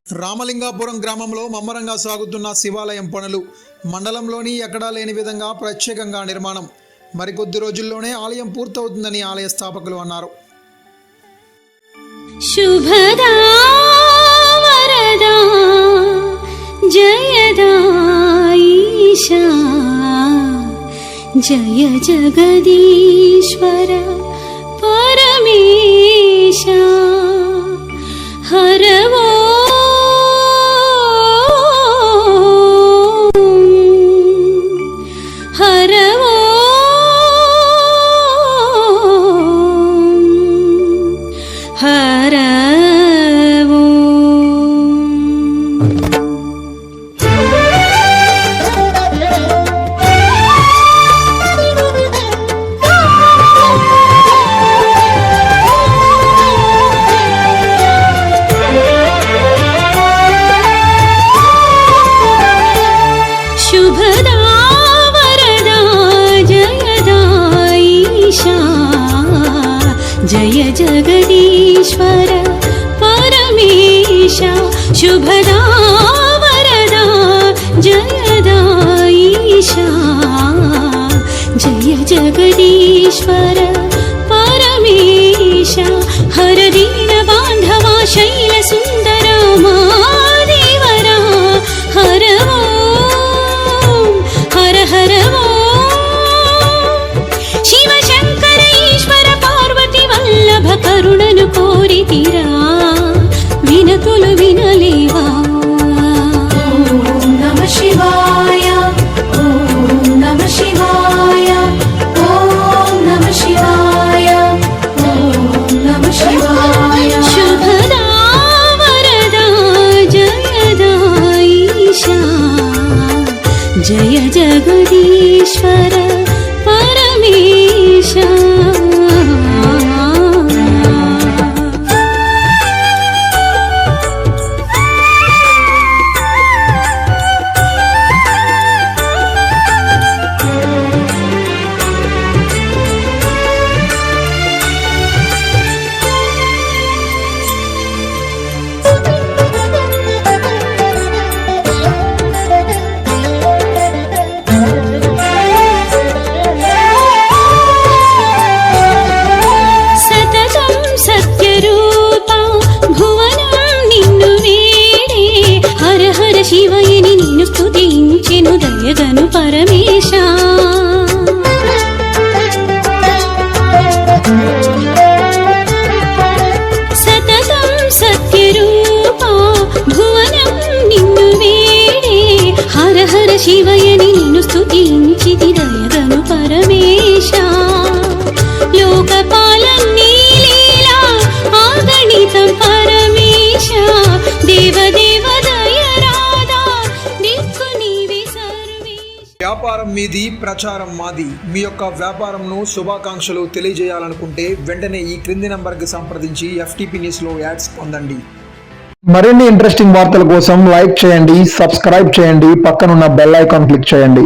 రామలింగాపురం గ్రామంలో మమ్మరంగా సాగుతున్న శివాలయం పనులు మండలంలోని ఎక్కడా లేని విధంగా ప్రత్యేకంగా నిర్మాణం. మరికొద్ది రోజుల్లోనే ఆలయం పూర్తవుతుందని ఆలయ స్థాపకులు అన్నారు. శుభదా వరదా జయదా ఈశా జయ జగదీశ్వర పరమేశా హరవో जय जगदीश्वर परमेशा शुभदा वरदा जयदा ईशा जय जगदीश्वर परमेशा हर दीन बांधवा शैल सुंदर महादेवरा हर ओम हर हर ओम शिव शंकर ईश्वर వల్లభ కరుణను కోరితిరా వినతులు వినలేవా. ఓం నమః శివాయ ఓం నమః శివాయ ఓం నమః శివాయ ఓం నమః శివాయ శుభదా వరదా జయదా ఈశా జయ జగదీశ్వర పరమేశా. శివయని నిన్ను స్తుతించెను దయగను పరమేశా. సతతం సత్యరూపా భువనం నిన్ను వేడే హర హర శివయని నిన్ను స్తుతించితి దయగను పరమేశా. లోకపాలన్నీ లీలా ఆగణితం పరమేశా దేవదేవ వ్యాపారం మీది, ప్రచారం మాది. మీ యొక్క వ్యాపారంను శుభాకాంక్షలు తెలియజేయాలనుకుంటే వెంటనే ఈ క్రింది నంబర్కి సంప్రదించి FTP న్యూస్లో యాడ్స్ పొందండి. మరిన్ని ఇంట్రెస్టింగ్ వార్తల కోసం లైక్ చేయండి, సబ్స్క్రైబ్ చేయండి, పక్కనున్న బెల్ ఐకాన్ క్లిక్ చేయండి.